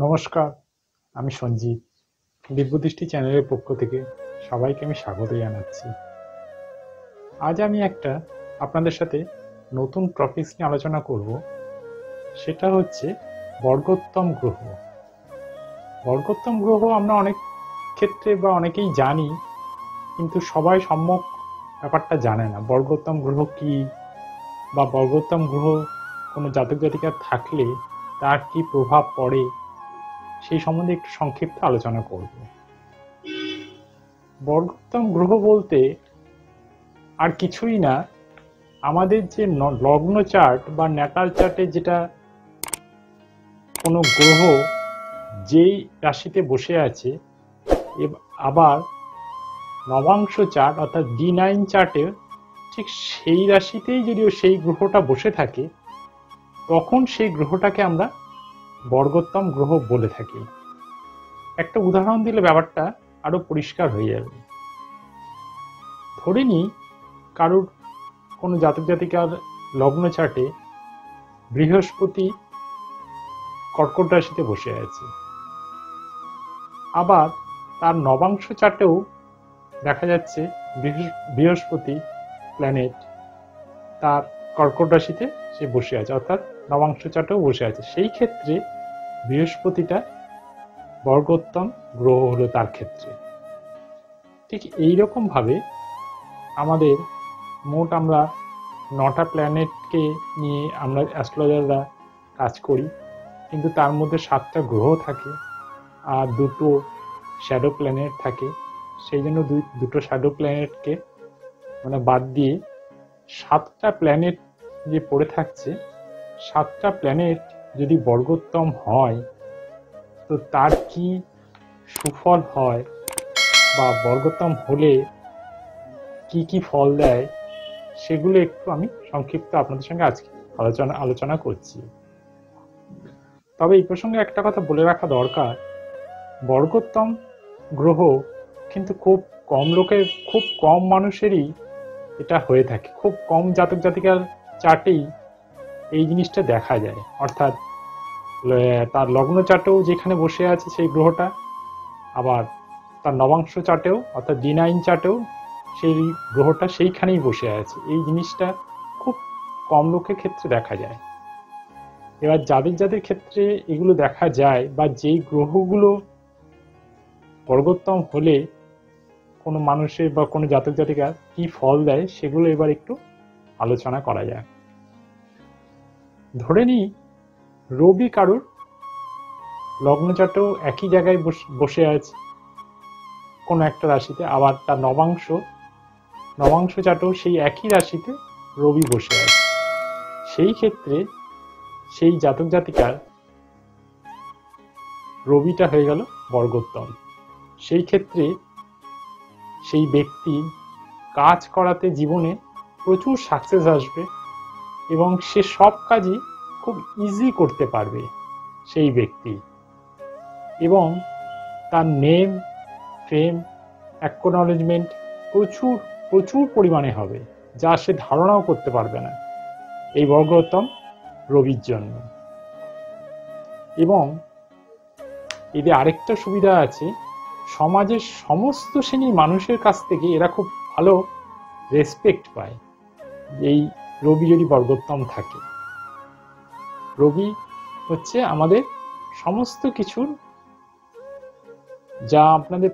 নমস্কার, আমি সঞ্জিত। দিব্যদৃষ্টি চ্যানেলের পক্ষ থেকে সবাইকে আমি স্বাগত জানাচ্ছি। আজ আমি আপনাদের সাথে নতুন টপিকস নিয়ে আলোচনা করব। সেটা হচ্ছে বর্গোত্তম গ্রহ। বর্গোত্তম গ্রহ আমরা অনেক ক্ষেত্রে বা অনেকেই জানি, কিন্তু সবাই সম্যক ব্যাপারটা জানে না। বর্গোত্তম গ্রহ কি, বা বর্গোত্তম গ্রহ কোনো জাতক জাতিকার থাকলে তার কি প্রভাব পড়ে, সেই সম্বন্ধে একটু সংক্ষিপ্ত আলোচনা করব। বর্গোত্তম গ্রহ বলতে আর কিছুই না, আমাদের যে লগ্ন চার্ট বা ন্যাটাল চার্টে যেটা কোনো গ্রহ যেই রাশিতে বসে আছে, আবার নবাংশ চার্ট অর্থাৎ D9 চার্টে ঠিক সেই রাশিতেই যদিও সেই গ্রহটা বসে থাকে, তখন সেই গ্রহটাকে আমরা বর্গোত্তম গ্রহ বলে থাকি। একটা উদাহরণ দিলে ব্যাপারটা আরো পরিষ্কার হয়ে যাবে। ধরে নিই কারোর কোনো জাতক জাতিকার লগ্ন চার্টে বৃহস্পতি কর্কট রাশিতে বসে আছে, আবার তার নবাংশ চার্টেও দেখা যাচ্ছে বৃহস্পতি প্ল্যানেট তার কর্কট রাশিতে সে বসে আছে, অর্থাৎ নবাংশ চার্টেও বসে আছে। সেই ক্ষেত্রে বৃহস্পতিটা বর্গোত্তম গ্রহ হলো তার ক্ষেত্রে। ঠিক এইরকম ভাবে আমাদের মোট আমরা 9টা প্ল্যানেটকে নিয়ে আমরা অ্যাস্ট্রোলজাররা কাজ করি, কিন্তু তার মধ্যে 7টা গ্রহ থাকে আর 2টো শ্যাডো প্ল্যানেট থাকে। সেই জন্য দুটো শ্যাডো প্ল্যানেটকে মানে বাদ দিয়ে 7টা প্ল্যানেট যে পড়ে থাকছে, 7টা প্ল্যানেট যদি বর্গোত্তম হয় তো তার কি সুফল হয়, বা বর্গোত্তম হলে কি কি ফল দেয়, সেগুলো একটু আমি সংক্ষিপ্ত আপনাদের সঙ্গে আজকে আলোচনা করছি। তবে এই প্রসঙ্গে একটা কথা বলে রাখা দরকার, বর্গোত্তম গ্রহ কিন্তু খুব কম লোকের, খুব কম মানুষেরই এটা হয়ে থাকে। খুব কম জাতক জাতিকার চার্টেই এই জিনিসটা দেখা যায়। অর্থাৎ তার লগ্ন চার্টেও যেখানে বসে আছে সেই গ্রহটা, আবার তার নবাংশ চার্টেও অর্থাৎ D9 চার্টেও সেই গ্রহটা সেইখানেই বসে আছে। এই জিনিসটা খুব কম লোকের ক্ষেত্রে দেখা যায়। এবার যাদের যাদের ক্ষেত্রে এগুলো দেখা যায়, বা যেই গ্রহগুলো বর্গোত্তম হলে কোনো মানুষের বা কোনো জাতক জাতিকার কি ফল দেয়, সেগুলো এবার একটু আলোচনা করা যায়। ধরে নিই রবি কারুর লগ্ন চার্টেও একই জায়গায় বসে আছে কোনো একটা রাশিতে, আবার তার নবাংশ চার্টেও সেই একই রাশিতে রবি বসে আছে। সেই ক্ষেত্রে সেই জাতক জাতিকার রবিটা হয়ে গেল বর্গোত্তম। সেই ক্ষেত্রে সেই ব্যক্তি কাজ করাতে জীবনে প্রচুর সাকসেস আসবে, এবং সে সব কাজই খুব ইজি করতে পারবে সেই ব্যক্তি, এবং তার নেম ফেম অ্যাকনোলেজমেন্ট প্রচুর প্রচুর পরিমাণে হবে, যা সে ধারণাও করতে পারবে না এই বর্গোত্তম রবির জন্য। এবং এদের আরেকটা সুবিধা আছে, সমাজের সমস্ত শ্রেণীর মানুষের কাছ থেকে এরা খুব ভালো রেসপেক্ট পায় এই রবি যদি বর্গোত্তম থাকে। রবি হচ্ছে আমাদের সমস্ত কিছুর, যা আপনাদের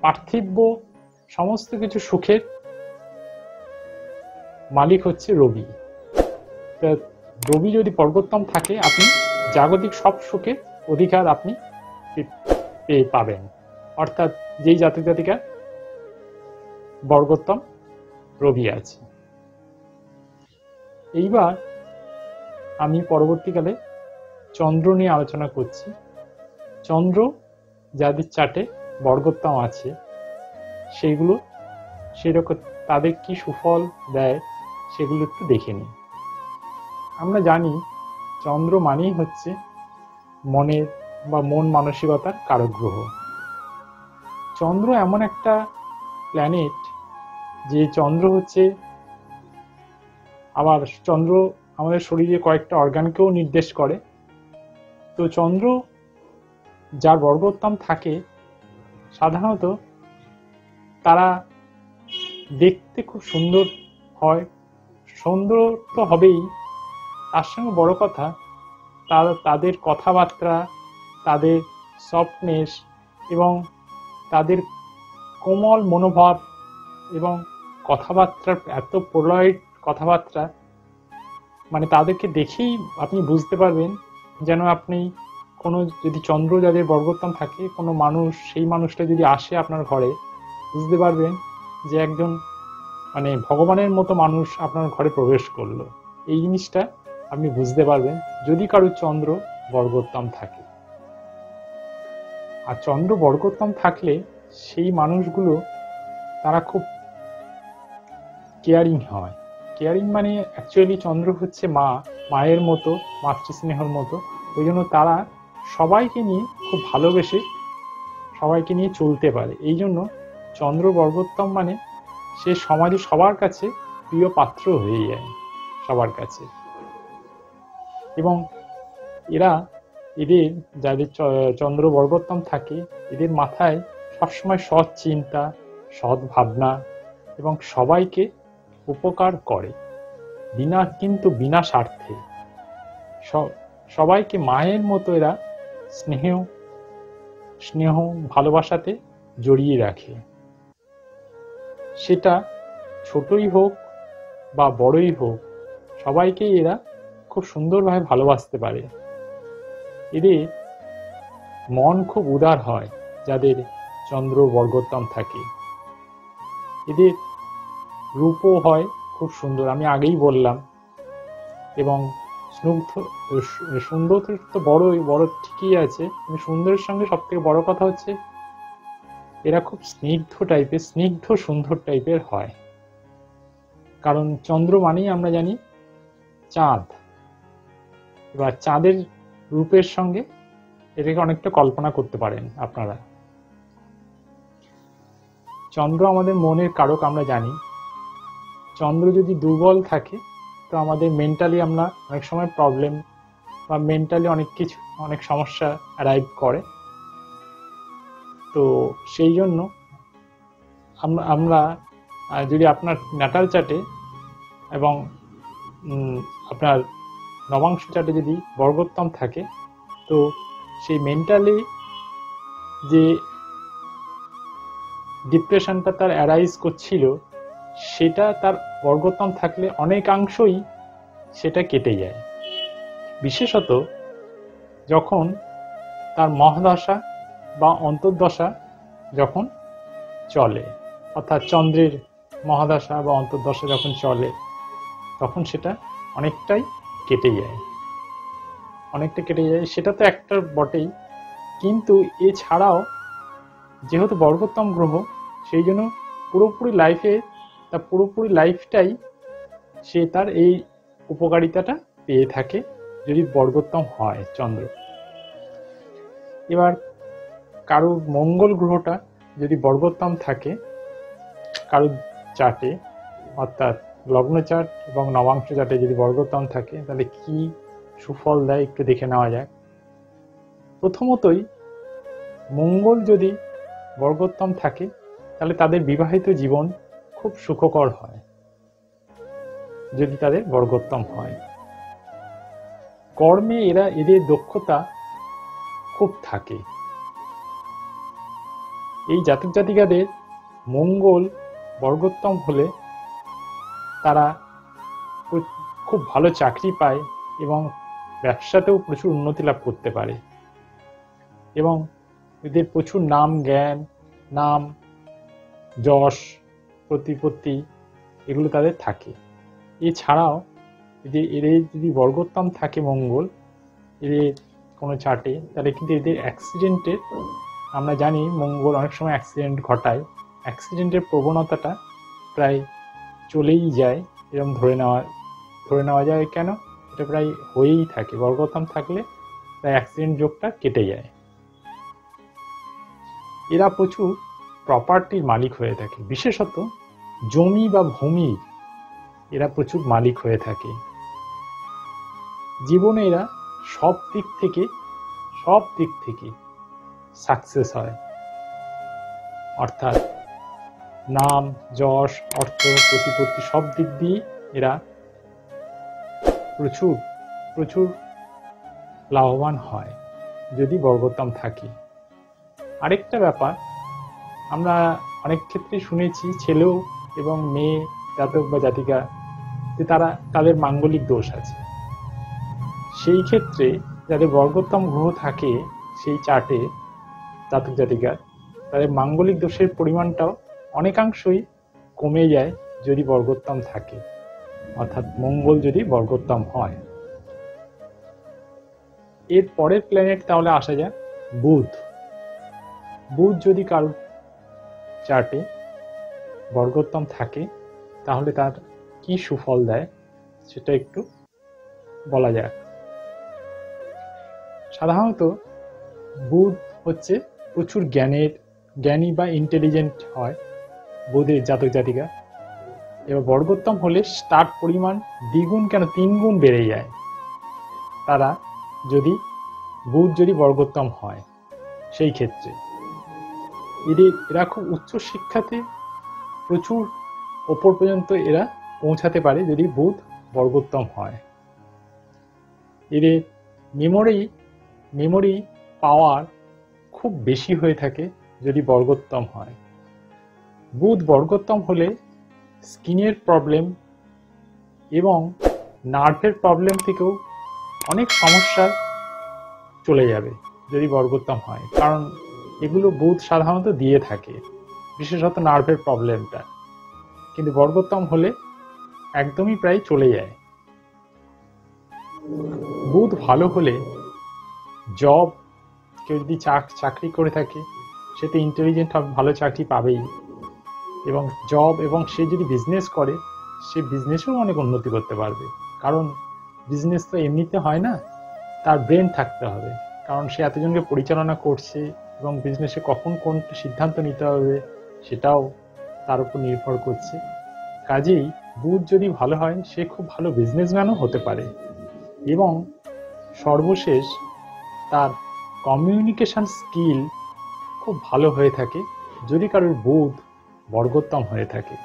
পার্থিব্য সমস্ত কিছু সুখের মালিক হচ্ছে রবি। রবি যদি বর্গোত্তম থাকে, আপনি জাগতিক সব সুখের অধিকার আপনি পেয়ে পাবেন। অর্থাৎ যেই জাতক জাতিকা বর্গোত্তম রবি আছে। এইবার আমি পরবর্তীকালে চন্দ্র নিয়ে আলোচনা করছি। চন্দ্র যাদের চার্টে বর্গোত্তম আছে, সেগুলো সেরকম তাদের কি সুফল দেয় সেগুলো একটু দেখে নিই। আমরা জানি চন্দ্র মানেই হচ্ছে মনের বা মন মানসিকতার কারক গ্রহ। চন্দ্র এমন একটা প্ল্যানেট যে চন্দ্র হচ্ছে, আবার চন্দ্র আমাদের শরীরে কয়েকটা অর্গানকেও নির্দেশ করে। তো চন্দ্র যার বর্গোত্তম থাকে সাধারণত তারা দেখতে খুব সুন্দর হয়। সুন্দর তো হবেই, তার সঙ্গে বড় কথা তাদের কথাবার্তা, তাদের সফটনেস এবং তাদের কোমল মনোভাব এবং কথাবার্তার এত প্রলয় কথাবার্তা, মানে তাদেরকে দেখেই আপনি বুঝতে পারবেন যেন আপনি কোনো যদি চন্দ্র যাদের বর্গোত্তম থাকে কোনো মানুষ, সেই মানুষটা যদি আসে আপনার ঘরে, বুঝতে পারবেন যে একজন মানে ভগবানের মতো মানুষ আপনার ঘরে প্রবেশ করলো। এই জিনিসটা আপনি বুঝতে পারবেন যদি কারোর চন্দ্র বর্গোত্তম থাকে। আর চন্দ্র বর্গোত্তম থাকলে সেই মানুষগুলো তারা খুব কেয়ারিং হয়। কেয়ারিং মানে অ্যাকচুয়ালি চন্দ্র হচ্ছে মায়ের মতো, মাতৃস্নেহর মতো। ওই জন্য তারা সবাইকে নিয়ে খুব ভালোবেসে সবাইকে নিয়ে চলতে পারে। এই জন্য চন্দ্র বর্গোত্তম মানে সে সমাজে সবার কাছে প্রিয় পাত্র হয়ে যায় সবার কাছে। এবং এদের যাদের চন্দ্র বর্গোত্তম থাকে, এদের মাথায় সবসময় সৎ চিন্তা, সৎ ভাবনা এবং সবাইকে উপকার করে বিনা স্বার্থে। সবাইকে মায়ের মতো এরা স্নেহ ভালোবাসাতে জড়িয়ে রাখে। সেটা ছোটই হোক বা বড়ই হোক, সবাইকেই এরা খুব সুন্দরভাবে ভালোবাসতে পারে। এদের মন খুব উদার হয় যাদের চন্দ্র বর্গোত্তম থাকে। এদের রূপও হয় খুব সুন্দর, আমি আগেই বললাম। এবং সুন্দর তো বড় ঠিকই আছে, কিন্তু সুন্দরের সঙ্গে সব থেকে বড় কথা হচ্ছে এরা খুব স্নিগ্ধ সুন্দর টাইপের হয়। কারণ চন্দ্র মানেই আমরা জানি চাঁদ। এবার চাঁদের রূপের সঙ্গে এটাকে অনেকটা কল্পনা করতে পারেন আপনারা। চন্দ্র আমাদের মনের কারক, আমরা জানি। চন্দ্র যদি দুর্বল থাকে তো আমাদের মেন্টালি আমরা অনেক সময় প্রবলেম বা মেন্টালি অনেক সমস্যা অ্যারাইভ করে। তো সেই জন্য আমরা যদি আপনার ন্যাটাল চার্টে এবং আপনার নবাংশ চার্টে যদি বর্গোত্তম থাকে, তো সেই মেন্টালি যে ডিপ্রেশনটা তার অ্যারাইজ করছিল, সেটা তার বর্গোত্তম থাকলে অনেকাংশই সেটা কেটে যায়। বিশেষত যখন তার মহাদশা বা অন্তর্দশা যখন চলে, অর্থাৎ চন্দ্রের মহাদশা বা অন্তর্দশা যখন চলে, তখন সেটা অনেকটাই কেটে যায়। সেটা তো একটা বটেই, কিন্তু এছাড়াও যেহেতু বর্গোত্তম গ্রহ, সেই জন্য পুরোপুরি লাইফটাই সে তার এই উপকারিতাটা পেয়ে থাকে যদি বর্গোত্তম হয় চন্দ্র। এবার কারোর মঙ্গল গ্রহটা যদি বর্গোত্তম থাকে কারোর চার্টে, অর্থাৎ লগ্ন চার্ট এবং নবাংশ চার্টে যদি বর্গোত্তম থাকে, তাহলে কি সুফল দেয় একটু দেখে নেওয়া যাক। প্রথমতই মঙ্গল যদি বর্গোত্তম থাকে তাহলে তাদের বিবাহিত জীবন খুব সুখকর হয় যদি তাদের বর্গোত্তম হয়। কর্মে এদের দক্ষতা খুব থাকে। এই জাতক জাতিকাদের মঙ্গল বর্গোত্তম হলে তারা খুব ভালো চাকরি পায় এবং ব্যবসাতেও প্রচুর উন্নতি লাভ করতে পারে। এবং এদের প্রচুর নাম জ্ঞান, নাম যশ, প্রতিপত্তি এগুলো তাদের থাকে। এছাড়াও এদের যদি বর্গোত্তম থাকে মঙ্গল এদের কোনো চার্টে, তাহলে কিন্তু এদের অ্যাক্সিডেন্টের, আমরা জানি মঙ্গল অনেক সময় অ্যাক্সিডেন্ট ঘটায়, অ্যাক্সিডেন্টের প্রবণতাটা প্রায় চলেই যায়, এরকম ধরে নেওয়া যায়। কেন? এটা প্রায় হয়েই থাকে, বর্গোত্তম থাকলে প্রায় অ্যাক্সিডেন্ট যোগটা কেটে যায়। এরা প্রচুর প্রপার্টির মালিক হয়ে থাকে, বিশেষত জমি বা ভূমি এরা প্রচুর মালিক হয়ে থাকে। জীবনে এরা সব দিক থেকে সাকসেস হয়, অর্থাৎ নাম, যশ, অর্থ, প্রতিপত্তি সব দিক দিয়ে এরা প্রচুর প্রচুর লাভবান হয় যদি বর্গোত্তম থাকে। আরেকটা ব্যাপার, আমরা অনেক ক্ষেত্রে শুনেছি ছেলেও এবং মেয়ে জাতক বা জাতিকা যে তাদের মাঙ্গলিক দোষ আছে। সেই ক্ষেত্রে যাদের বর্গোত্তম গ্রহ থাকে সেই চার্টে জাতক জাতিকার, তাদের মাঙ্গলিক দোষের পরিমাণটাও অনেকাংশই কমে যায় যদি বর্গোত্তম থাকে, অর্থাৎ মঙ্গল যদি বর্গোত্তম হয়। এর পরের প্ল্যানেট তাহলে আসা যায় বুধ। বুধ যদি কারো চার্টে বর্গোত্তম থাকে তাহলে তার কি সুফল দেয় সেটা একটু বলা যায়। সাধারণত বুধ হচ্ছে প্রচুর জ্ঞানী বা ইন্টেলিজেন্ট হয় বুধের জাতক জাতিকা। এবার বর্গোত্তম হলে তার পরিমাণ দ্বিগুণ কেন 3 গুণ বেড়ে যায় তারা বুধ যদি বর্গোত্তম হয়। সেই ক্ষেত্রে এরা খুব উচ্চ শিক্ষাতে প্রচুর ওপর পর্যন্ত এরা পৌঁছাতে পারে যদি বুধ বর্গোত্তম হয়। এদের মেমোরি পাওয়ার খুব বেশি হয়ে থাকে যদি বর্গোত্তম হয়। বুধ বর্গোত্তম হলে স্কিনের প্রবলেম এবং নার্ভের প্রবলেম থেকেও অনেক সমস্যা চলে যাবে যদি বর্গোত্তম হয়, কারণ এগুলো বুধ সাধারণত দিয়ে থাকে, বিশেষত নার্ভের প্রবলেমটা, কিন্তু বর্গোত্তম হলে একদমই প্রায় চলে যায়। বুধ ভালো হলে জব, কেউ যদি চাকরি করে থাকে সে তো ইন্টেলিজেন্ট হবে, ভালো চাকরি পাবেই, এবং জব এবং সে যদি বিজনেস করে সে বিজনেসেও অনেক উন্নতি করতে পারবে, কারণ বিজনেস তো এমনিতে হয় না, তার ব্রেন থাকতে হবে, কারণ সে এতজনকে পরিচালনা করছে এবং বিজনেসে কখন কোন সিদ্ধান্ত নিতে হবে সেটাও তার উপর নির্ভর করছে। কাজেই বুধ যদি ভালো হয় সে খুব ভালো বিজনেসম্যানও হতে পারে, এবং সর্বশেষ তার কমিউনিকেশন স্কিল খুব ভালো হয়ে থাকে যদি কারোর বুধ বর্গোত্তম হয়ে থাকে।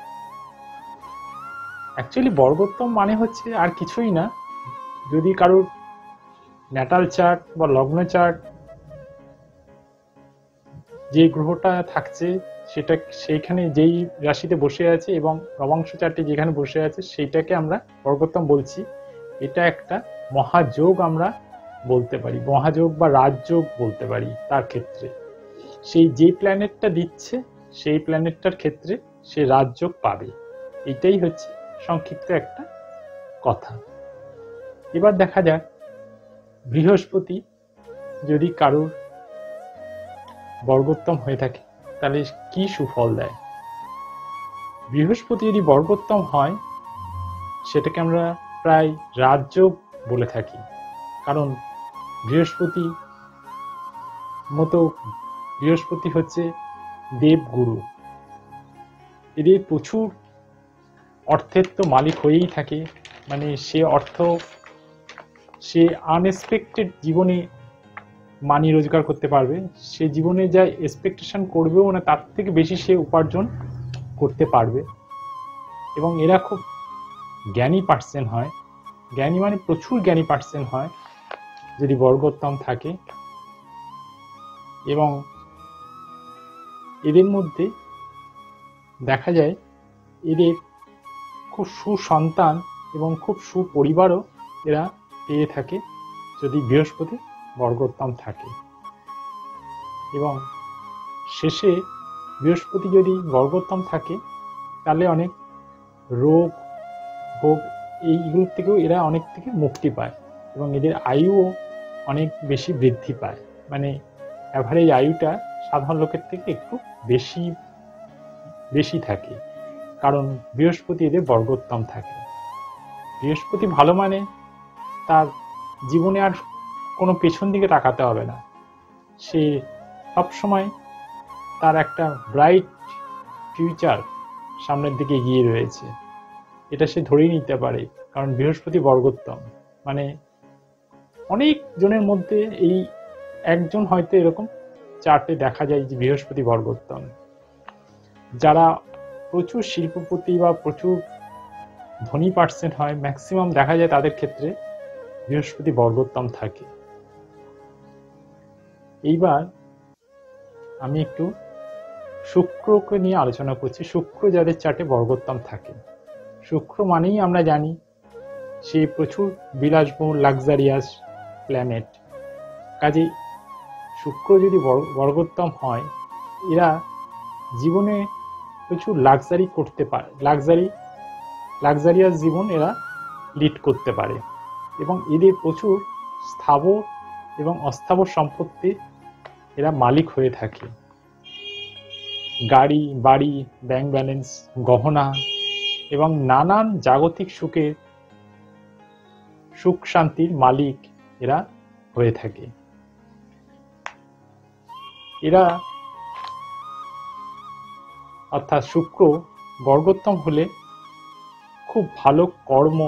অ্যাকচুয়ালি বর্গোত্তম মানে হচ্ছে আর কিছুই না, যদি কারোর ন্যাটাল চার্ট বা লগ্ন চার্ট যে গ্রহটা থাকছে সেটা সেইখানে যেই রাশিতে বসে আছে এবং নবাংশ চার্টে যেখানে বসে আছে সেইটাকে আমরা বর্গোত্তম বলছি। এটা একটা মহাযোগ আমরা বলতে পারি, মহাযোগ বা রাজযোগ বলতে পারি। তার ক্ষেত্রে সেই যে প্ল্যানেটটা দিচ্ছে সেই প্ল্যানেটটার ক্ষেত্রে সে রাজযোগ পাবে, এটাই হচ্ছে সংক্ষিপ্ত একটা কথা। এবার দেখা যাক বৃহস্পতি যদি কারোর বর্গোত্তম হয়ে থাকে তাহলে কি সুফল দেয়। বৃহস্পতি যদি বর্গোত্তম হয় সেটাকে আমরা প্রায় রাজযোগ বলে থাকি, কারণ বৃহস্পতি হচ্ছে দেবগুরু। এদের প্রচুর অর্থের তো মালিক হয়েই থাকে, মানে সে আনএক্সপেক্টেড জীবনে মানি রোজগার করতে পারবে, সে জীবনে যা এক্সপেকটেশন করবেও না তার থেকে বেশি সে উপার্জন করতে পারবে। এবং এরা খুব জ্ঞানী পার্সন হয়, জ্ঞানী মানে প্রচুর জ্ঞানী পার্সন হয় যদি বর্গোত্তম থাকে। এবং এদের মধ্যে দেখা যায় এদের খুব সুসন্তান এবং খুব সুপরিবারও এরা পেয়ে থাকে যদি বৃহস্পতি বর্গোত্তম থাকে। এবং শেষে বৃহস্পতি যদি বর্গোত্তম থাকে তাহলে অনেক রোগ ভোগ এইগুলোর থেকেও এরা অনেক থেকে মুক্তি পায়, এবং এদের আয়ুও অনেক বেশি বৃদ্ধি পায়, মানে অ্যাভারেজ আয়ুটা সাধারণ লোকের থেকে একটু বেশি থাকে, কারণ বৃহস্পতি এদের বর্গোত্তম থাকে। বৃহস্পতি ভালো মানে তার জীবনে আর কোনো পেছন দিকে তাকাতে হবে না, সে সবসময় তার একটা ব্রাইট ফিউচার সামনের দিকে এগিয়ে রয়েছে, এটা সে ধরেই নিতে পারে, কারণ বৃহস্পতি বর্গোত্তম। মানে অনেক জনের মধ্যে এই একজন হয়তো এরকম চার্টে দেখা যায় যে বৃহস্পতি বর্গোত্তম। যারা প্রচুর শিল্পপতি বা প্রচুর ধনী পার্সেন্ট হয়, ম্যাক্সিমাম দেখা যায় তাদের ক্ষেত্রে বৃহস্পতি বর্গোত্তম থাকে। এইবার আমি একটু শুক্রকে নিয়ে আলোচনা করছি। শুক্র যাদের চার্টে বর্গোত্তম থাকে, শুক্র মানেই আমরা জানি সে প্রচুর বিলাসবহুল লাক্সারিয়াস প্ল্যানেট। কাজেই শুক্র যদি বর্গোত্তম হয়, এরা জীবনে প্রচুর লাক্সারি করতে পারে, লাক্সারিয়াস জীবন এরা লিড করতে পারে, এবং এদের প্রচুর স্থাবর এবং অস্থাবর সম্পত্তি এরা মালিক হয়ে থাকে। গাড়ি, বাড়ি, ব্যাংক ব্যালেন্স, গহনা এবং নানান জাগতিক সুখ শান্তির মালিক এরা হয়ে থাকে। এরা অর্থাৎ শুক্র বর্গোত্তম হলে খুব ভালো কর্ম,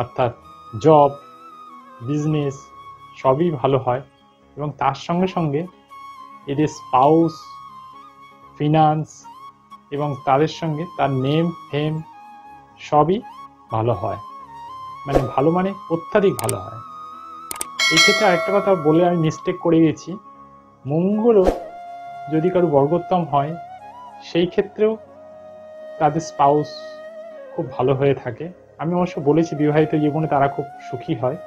অর্থাৎ জব, বিজনেস সবই ভালো হয়, এবং তার সঙ্গে সঙ্গে এদের স্পাউস, ফিনান্স এবং তাদের সঙ্গে তার নেম ফেম সবই ভালো হয়। মানে ভালো মানে অত্যাধিক ভালো হয়। এই ক্ষেত্রে আরেকটা কথা বলে আমি মিস্টেক করে গেছি, মঙ্গলও যদি কারো বর্গোত্তম হয় সেই ক্ষেত্রেও তাদের স্পাউস খুব ভালো হয়ে থাকে। আমি অবশ্য বলেছি বিবাহিত জীবনে তারা খুব সুখী হয়।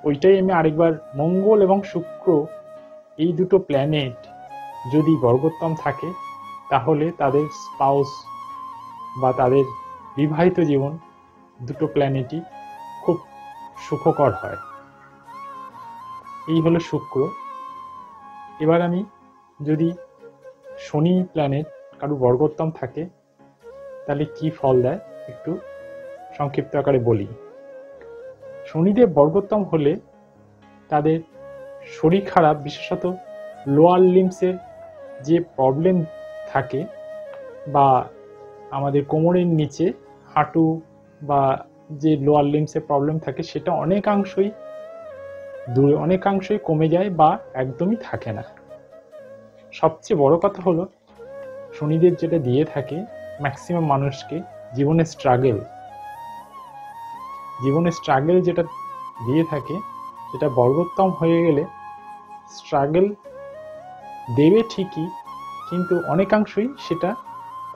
ওইটাই আমি আরেকবার, মঙ্গল এবং শুক্র এই দুটো প্ল্যানেট যদি বর্গোত্তম থাকে তাহলে তাদের স্পাউস বা তাদের বিবাহিত জীবন দুটো প্ল্যানেটই খুব সুখকর হয়। এই হলো শুক্র। এবার আমি যদি শনি প্ল্যানেট কারো বর্গোত্তম থাকে তাহলে কি ফল দেয় একটু সংক্ষিপ্ত আকারে বলি। শনিদেব বর্গোত্তম হলে তাদের শরীর খারাপ, বিশেষত লোয়ার লিম্বসের যে প্রবলেম থাকে বা আমাদের কোমরের নিচে হাঁটু বা যে লোয়ার লিম্বসের প্রবলেম থাকে সেটা অনেকাংশই কমে যায় বা একদমই থাকে না। সবচেয়ে বড় কথা হলো শনিদেব যেটা দিয়ে থাকে ম্যাক্সিমাম মানুষকে জীবনের স্ট্রাগল যেটা দিয়ে থাকে, সেটা বর্গোত্তম হয়ে গেলে স্ট্রাগল দেবে ঠিকই, কিন্তু অনেকাংশই সেটা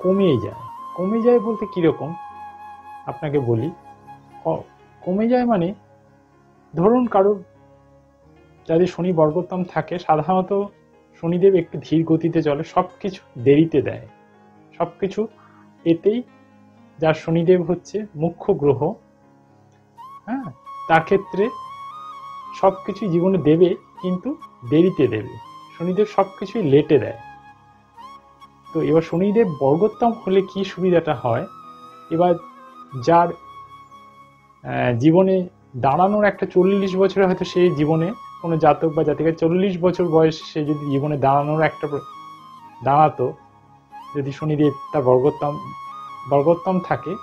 কমে যায় বলতে কিরকম আপনাকে বলি। কমে যায় মানে ধরুন কারোর যাদের শনি বর্গোত্তম থাকে, সাধারণত শনিদেব একটু ধীর গতিতে চলে, সবকিছু দেরিতে দেয়, সবকিছু এতেই, যার শনিদেব হচ্ছে মুখ্য গ্রহ, হ্যাঁ, তার ক্ষেত্রে সবকিছু জীবনে দেবে কিন্তু দেরিতে দেবে। শনিদেব সবকিছুই লেটে দেয়। তো এবার শনিদেব বর্গোত্তম হলে কি সুবিধাটা হয়, এবার যার জীবনে দাঁড়ানোর একটা 40 বছরে হয়তো সে জীবনে কোনো জাতক বা জাতিকা 40 বছর বয়সে সে যদি জীবনে দাঁড়াতো, যদি শনিদেব তার বর্গোত্তম থাকে,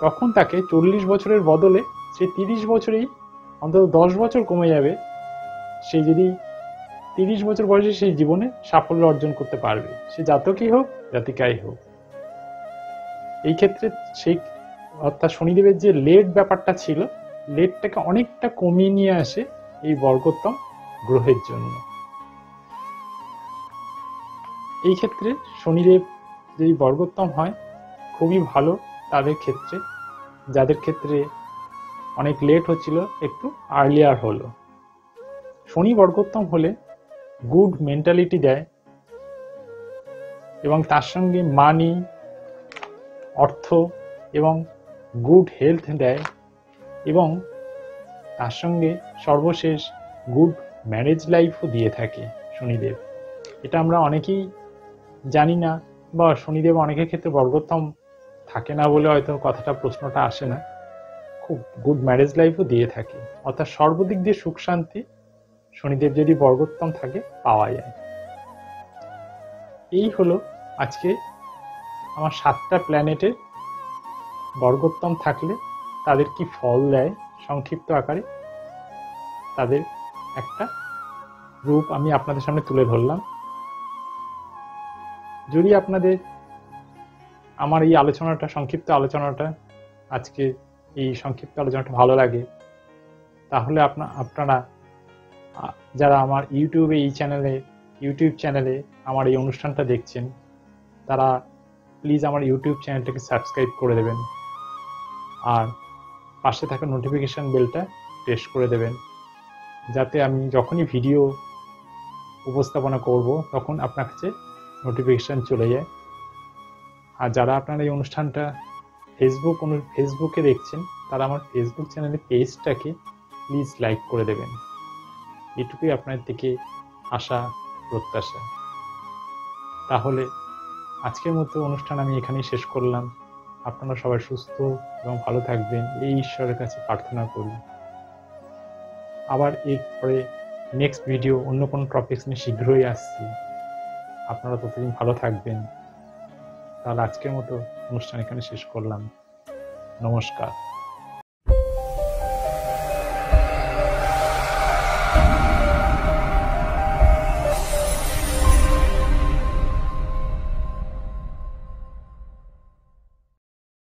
তখন তাকে 40 বছরের বদলে সে 30 বছরেই অন্তত 10 বছর কমে যাবে, সে যদি 30 বছর বয়সে সেই জীবনে সাফল্য অর্জন করতে পারবে, সে জাতকই হোক জাতিকাই হোক। এই ক্ষেত্রে অর্থাৎ শনিদেবের যে লেট ব্যাপারটা ছিল, লেটটাকে অনেকটা কমিয়ে নিয়ে আসে এই বর্গোত্তম গ্রহের জন্য। এই ক্ষেত্রে শনিদেব যদি বর্গোত্তম হয় খুবই ভালো তাদের ক্ষেত্রে, যাদের ক্ষেত্রে অনেক লেট হচ্ছিল একটু আর্লিয়ার হলো। শনি বর্গোত্তম হলে গুড মেন্টালিটি দেয়, এবং তার সঙ্গে মানি, অর্থ এবং গুড হেলথ দেয়, এবং তার সঙ্গে সর্বশেষ গুড ম্যারেজ লাইফও দিয়ে থাকে শনিদেব। এটা আমরা অনেকেই জানি না, বা শনিদেব অনেকের ক্ষেত্রে বর্গোত্তম থাকে না বলে হয়তো প্রশ্নটা আসে না। খুব গুড ম্যারেজ লাইফও দিয়ে থাকে, অর্থাৎ সর্বদিক দিয়ে সুখ শান্তি শনিদেব যদি বর্গোত্তম থাকে পাওয়া যায়। এই হলো আজকে আমার 7টা প্ল্যানেটের বর্গোত্তম থাকলে তাদের কি ফল দেয় সংক্ষিপ্ত আকারে তাদের একটা রূপ আমি আপনাদের সামনে তুলে ধরলাম। যদি আপনাদের আমার এই সংক্ষিপ্ত আলোচনাটা আজকে এই সংক্ষিপ্ত আলোচনাটা ভালো লাগে, তাহলে আপনারা যারা আমার ইউটিউব চ্যানেলে আমার এই অনুষ্ঠানটা দেখছেন, তারা প্লিজ আমার ইউটিউব চ্যানেলটাকে সাবস্ক্রাইব করে দেবেন আর পাশে থাকা নোটিফিকেশন বেলটা প্রেস করে দেবেন, যাতে আমি যখনই ভিডিও উপস্থাপনা করব তখন আপনার কাছে নোটিফিকেশন চলে যায়। আর যারা আপনারা এই অনুষ্ঠানটা ফেসবুকে দেখছেন, তারা আমার ফেসবুক চ্যানেলের পেজটাকে প্লিজ লাইক করে দেবেন। এটুকুই আপনার থেকে আশা, প্রত্যাশা। তাহলে আজকের মতো অনুষ্ঠান আমি এখানেই শেষ করলাম। আপনারা সবাই সুস্থ এবং ভালো থাকবেন, এই ঈশ্বরের কাছে প্রার্থনা করি। আবার এরপরে নেক্সট ভিডিও অন্য কোনো টপিকস নিয়ে শীঘ্রই আসছি। আপনারা ততদিন ভালো থাকবেন। তাহলে আজকের মতো অনুষ্ঠান এখানে শেষ করলাম। নমস্কার।